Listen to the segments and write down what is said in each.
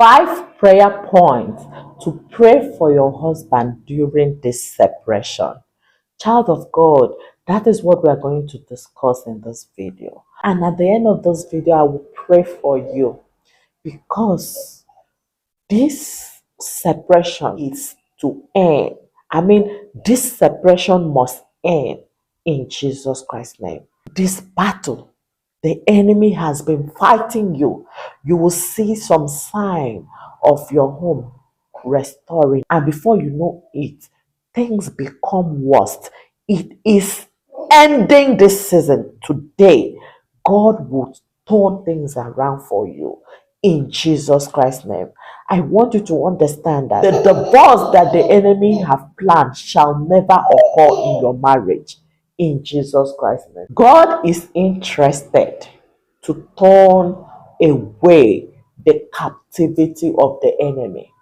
5 prayer points to pray for your husband during this separation. Child of God, that is what we are going to discuss in this video. And at the end of this video, I will pray for you because this separation is to end. This separation must end in Jesus Christ's name. This battle the enemy has been fighting you, you will see some sign of your home restoring. And before you know it, things become worse. It is ending this season today. God will turn things around for you in Jesus Christ's name. I want you to understand that the divorce that the enemy have planned shall never occur in your marriage in Jesus Christ's name. God is interested to turn away the captivity of the enemy.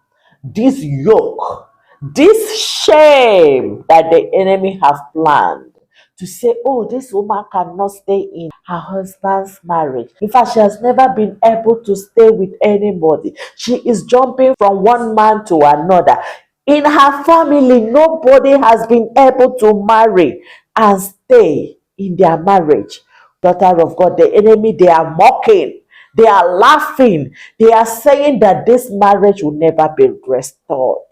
This yoke, this shame that the enemy have planned to say, oh, this woman cannot stay in her husband's marriage. In fact, she has never been able to stay with anybody. She is jumping from one man to another. In her family, nobody has been able to marry and stay in their marriage. Daughter of God, the enemy, they are mocking. They are laughing. They are saying that this marriage will never be restored.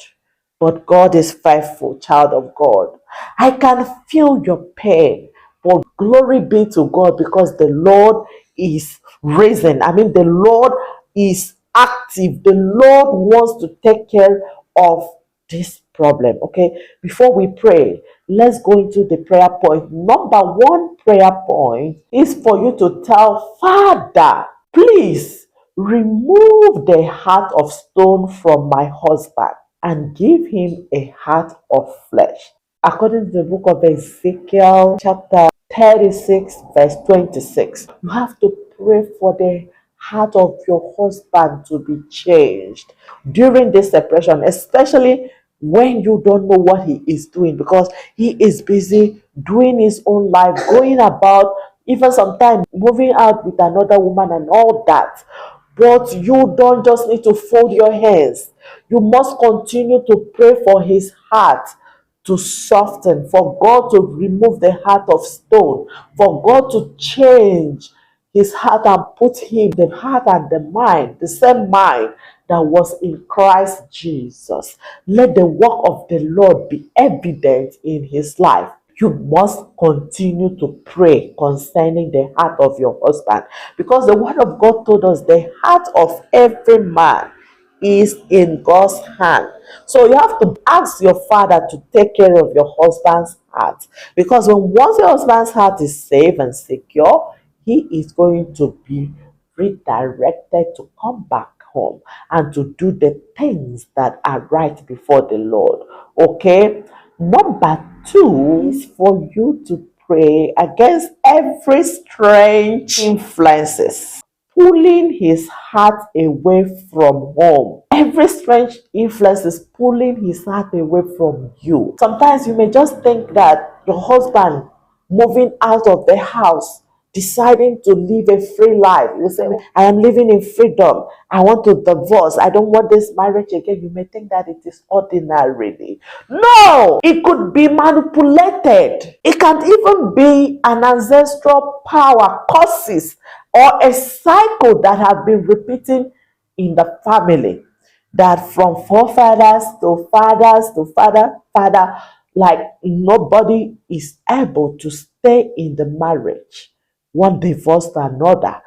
But God is faithful, child of God. I can feel your pain. But glory be to God because the Lord is risen. The Lord is active. The Lord wants to take care of this problem. Okay, before we pray, let's go into the prayer point. Number 1 prayer point is for you to tell Father, please remove the heart of stone from my husband and give him a heart of flesh. According to the book of Ezekiel, chapter 36, verse 26, you have to pray for the heart of your husband to be changed during this separation, especially when you don't know what he is doing, because he is busy doing his own life, going about, even sometimes moving out with another woman and all that. But you don't just need to fold your hands. You must continue to pray for his heart to soften, for God to remove the heart of stone, for God to change his heart and put him the heart and the mind, the same mind that was in Christ Jesus. Let the work of the Lord be evident in his life. You must continue to pray concerning the heart of your husband, because the word of God told us the heart of every man is in God's hand. So you have to ask your father to take care of your husband's heart, because once your husband's heart is safe and secure, he is going to be redirected to come back home and to do the things that are right before the Lord. Okay? Number 2 is for you to pray against every strange influences pulling his heart away from home. Every strange influence is pulling his heart away from you. Sometimes you may just think that your husband moving out of the house, deciding to live a free life. You say, I am living in freedom. I want to divorce. I don't want this marriage again. You may think that it is ordinary. No! It could be manipulated. It can even be an ancestral power, curses, or a cycle that have been repeating in the family. That from forefathers to fathers to father, like nobody is able to stay in the marriage, one divorce to another.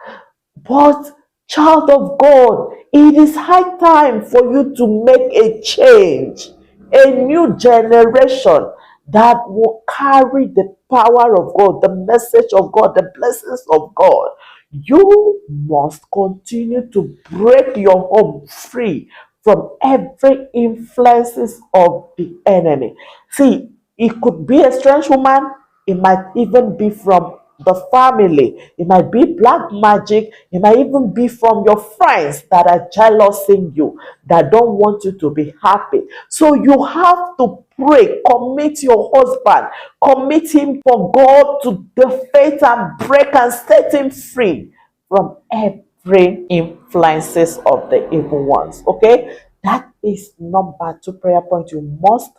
But child of God, it is high time for you to make a change, a new generation that will carry the power of God, the message of God, the blessings of God. You must continue to break your home free from every influences of the enemy. See, it could be a strange woman. It might even be from the family. It might be black magic. It might even be from your friends that are jealousing you, that don't want you to be happy. So you have to pray. Commit your husband. Commit him for God to defeat and break and set him free from every every influences of the evil ones. Okay, that is number 2 prayer point you must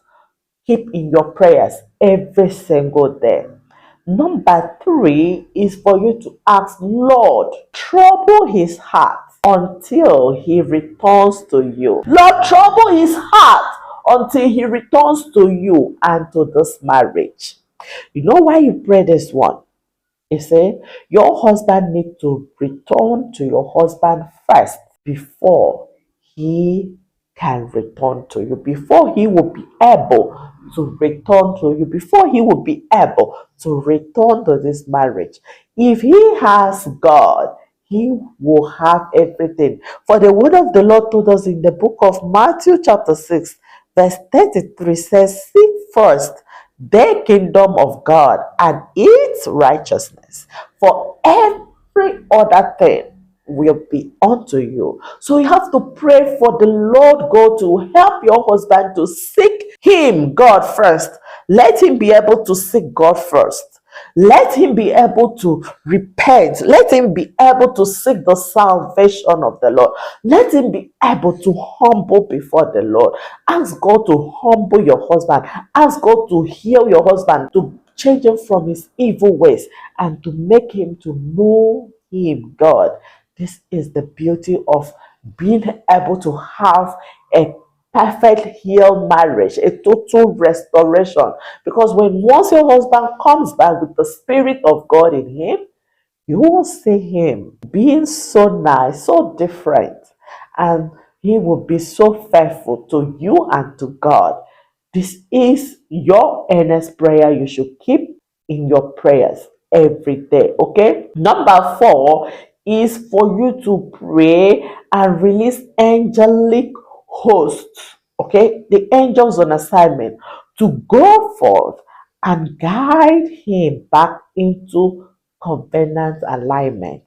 keep in your prayers every single day. Number 3 is for you to ask Lord, trouble his heart until he returns to you. Lord, trouble his heart until he returns to you and to this marriage. You know why you pray this one? You say your husband needs to return to your husband first before he can return to you, before he will be able to return to you, before he will be able to return to this marriage. If he has God, he will have everything. For the word of the Lord told us in the book of Matthew chapter 6 verse 33 says, seek first the kingdom of God and its righteousness, for every other thing will be unto you. So you have to pray for the Lord God to help your husband to seek him, God, first. Let him be able to seek God first. Let him be able to repent. Let him be able to seek the salvation of the Lord. Let him be able to humble before the Lord. Ask God to humble your husband. Ask God to heal your husband, to change him from his evil ways and to make him to know him, God. This is the beauty of being able to have a perfect healed marriage, a total restoration. Because when once your husband comes back with the Spirit of God in him, you will see him being so nice, so different, and he will be so faithful to you and to God. This is your earnest prayer you should keep in your prayers every day. Okay, number 4 is for you to pray and release angelic hosts. Okay, the angels on assignment to go forth and guide him back into covenant alignment.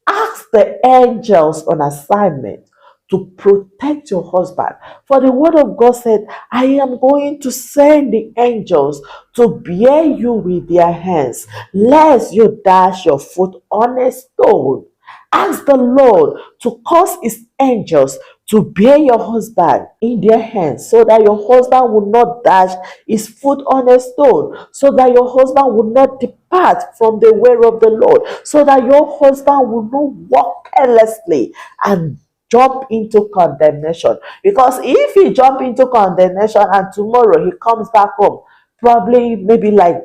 Ask the angels on assignment to protect your husband. For the word of God said, I am going to send the angels to bear you with their hands, lest you dash your foot on a stone. Ask the Lord to cause his angels to bear your husband in their hands, so that your husband will not dash his foot on a stone, so that your husband will not depart from the way of the Lord, so that your husband will not walk carelessly and jump into condemnation. Because if he jump into condemnation and tomorrow he comes back home, probably maybe like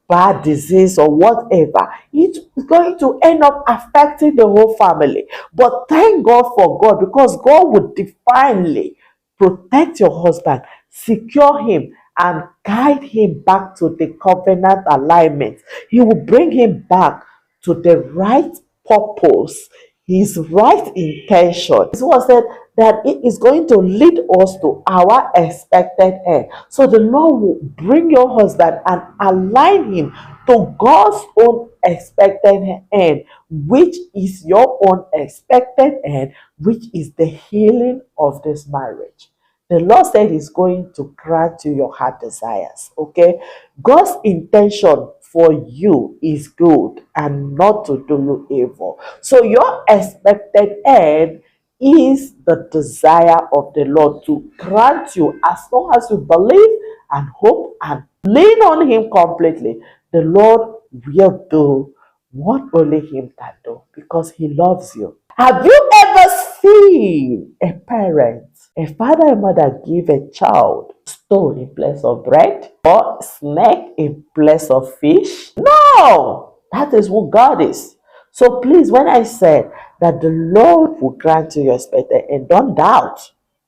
bad disease or whatever, it's going to end up affecting the whole family. But thank God for God, because God would divinely protect your husband, secure him, and guide him back to the covenant alignment. He will bring him back to the right purpose, his right intention. This was said that it is going to lead us to our expected end. So the Lord will bring your husband and align him to God's own expected end, which is your own expected end, which is the healing of this marriage. The Lord said He's going to grant you your heart desires. Okay, God's intention for you is good and not to do you evil. So your expected end is the desire of the Lord to grant you, as long as you believe and hope and lean on Him completely. The Lord will do what only Him can do, because He loves you. Have you ever seen a parent, a father and mother, give a child stone in place of bread or snake in place of fish? No! That is who God is. So please, when I said that the Lord will grant you your expected, and don't doubt.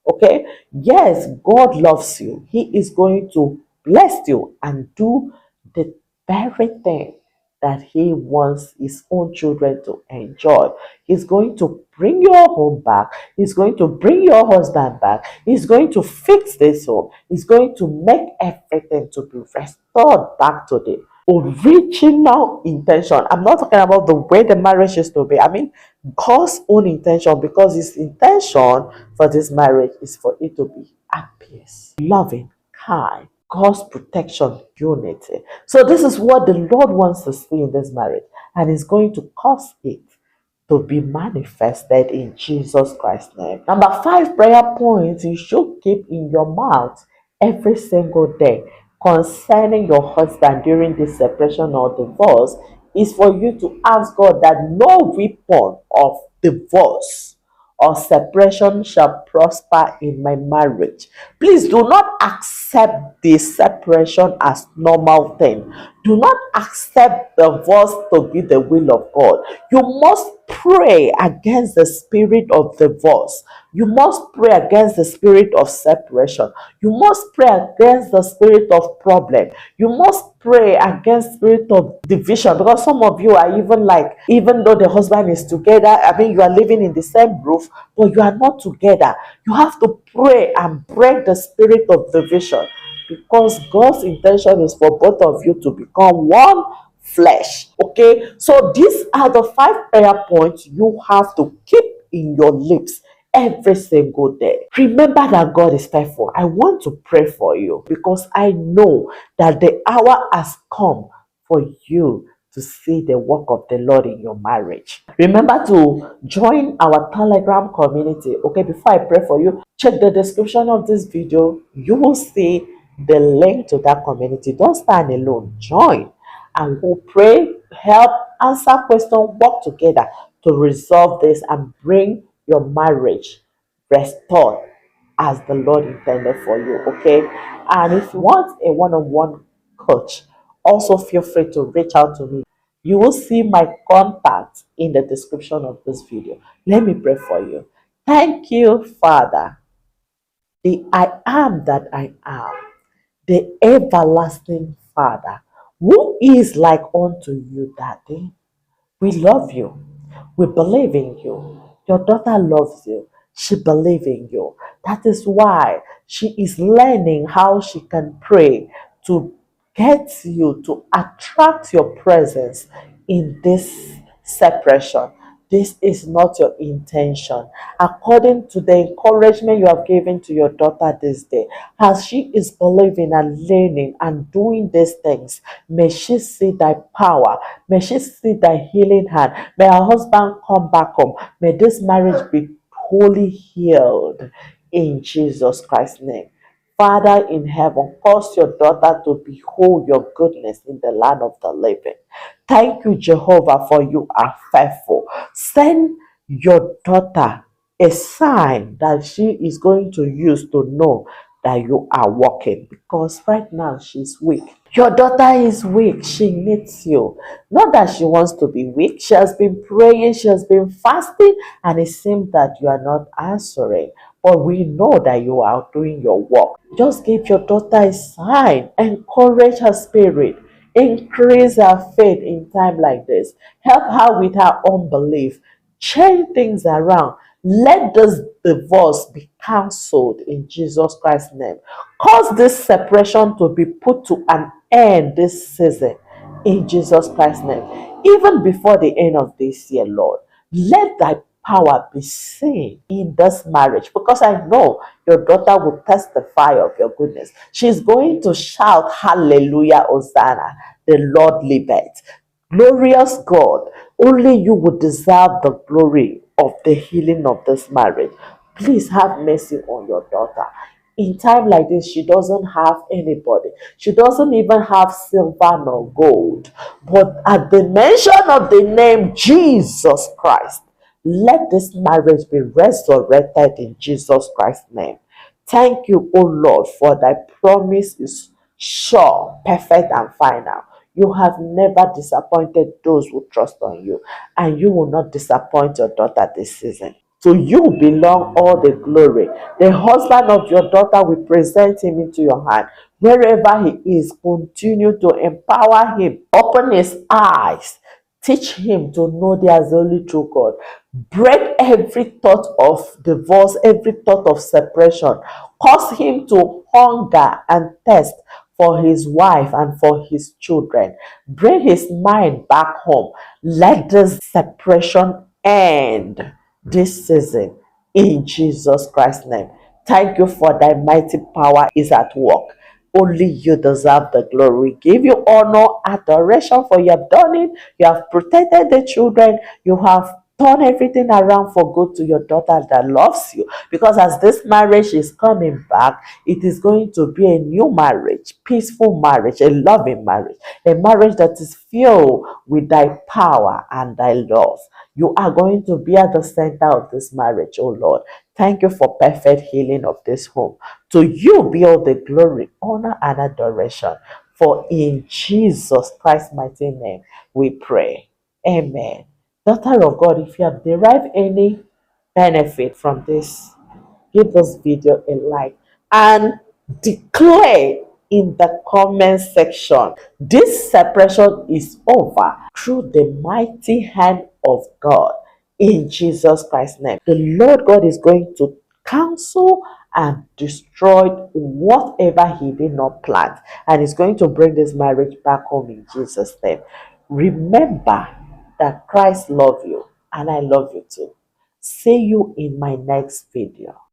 Okay? Yes, God loves you. He is going to bless you and do the very thing that He wants His own children to enjoy. He's going to bring your home back. He's going to bring your husband back. He's going to fix this home. He's going to make everything to be restored back to the original intention. I'm not talking about the way the marriage is to be. I mean God's own intention, because His intention for this marriage is for it to be at peace, loving, kind, God's protection, unity. So this is what the Lord wants to see in this marriage, and is going to cause it to be manifested in Jesus Christ's name. Number 5 prayer points you should keep in your mouth every single day concerning your husband during this separation or divorce is for you to ask God that no weapon of divorce or separation shall prosper in my marriage. Please do not accept the separation as normal thing. Do not accept divorce to be the will of God. You must pray against the spirit of divorce. You must pray against the spirit of separation. You must pray against the spirit of problem. You must pray against spirit of division, because some of you are even like, even though the husband is together, I mean you are living in the same roof, but you are not together. You have to pray and break the spirit of division, because God's intention is for both of you to become one flesh. Okay, so these are the 5 prayer points you have to keep in your lips every single day. Remember that God is faithful. I want to pray for you because I know that the hour has come for you to see the work of the Lord in your marriage. Remember to join our Telegram community. Okay, before I pray for you, check the description of this video. You will see the link to that community. Don't stand alone. Join and we'll pray, help, answer questions, work together to resolve this and bring your marriage restored as the Lord intended for you. Okay, and if you want a one-on-one coach, also feel free to reach out to me. You will see my contact in the description of this video. Let me pray for you. Thank you, Father, the I am that I am, the everlasting Father, who is like unto you, Daddy. We love you. We believe in you. Your daughter loves you. She believes in you. That is why she is learning how she can pray to get you to attract your presence in this separation. This is not your intention. According to the encouragement you have given to your daughter this day, as she is believing and learning and doing these things, may she see thy power. May she see thy healing hand. May her husband come back home. May this marriage be wholly healed in Jesus Christ's name. Father in heaven, cause your daughter to behold your goodness in the land of the living. Thank you, Jehovah, for you are faithful. Send your daughter a sign that she is going to use to know that you are working, because right now she's weak. Your daughter is weak. She needs you. Not that she wants to be weak. She has been praying, she has been fasting, and it seems that you are not answering. But we know that you are doing your work. Just give your daughter a sign. Encourage her spirit. Increase her faith in time like this. Help her with her unbelief. Change things around. Let this divorce be cancelled in Jesus Christ's name. Cause this separation to be put to an end this season in Jesus Christ's name. Even before the end of this year, Lord, let thy power be seen in this marriage, because I know your daughter will testify of your goodness. She's going to shout, Hallelujah, Hosanna, the Lord liveth. Glorious God, only you would deserve the glory of the healing of this marriage. Please have mercy on your daughter. In time like this, she doesn't have anybody. She doesn't even have silver nor gold. But at the mention of the name Jesus Christ, let this marriage be resurrected in Jesus Christ's name. Thank you, O Lord, for thy promise is sure, perfect, and final. You have never disappointed those who trust on you, and you will not disappoint your daughter this season. To you belong all the glory. The husband of your daughter will present him into your hand. Wherever he is, continue to empower him. Open his eyes. Teach him to know there is only true God. Break every thought of divorce, every thought of separation. Cause him to hunger and thirst for his wife and for his children. Bring his mind back home. Let this separation end this season in Jesus Christ's name. Thank you for thy mighty power is at work. Only you deserve the glory. We give you honor, adoration, for you have done it. You have protected the children. You have turn everything around for good to your daughter that loves you. Because as this marriage is coming back, it is going to be a new marriage, peaceful marriage, a loving marriage, a marriage that is filled with thy power and thy love. You are going to be at the center of this marriage, oh Lord. Thank you for perfect healing of this home. To you be all the glory, honor, and adoration. For in Jesus Christ's mighty name we pray. Amen. Daughter of God, if you have derived any benefit from this, give this video a like and declare in the comment section, this separation is over through the mighty hand of God in Jesus Christ's name. The Lord God is going to cancel and destroy whatever he did not plant, and is going to bring this marriage back home in Jesus' name. Remember that Christ loves you and I love you too. See you in my next video.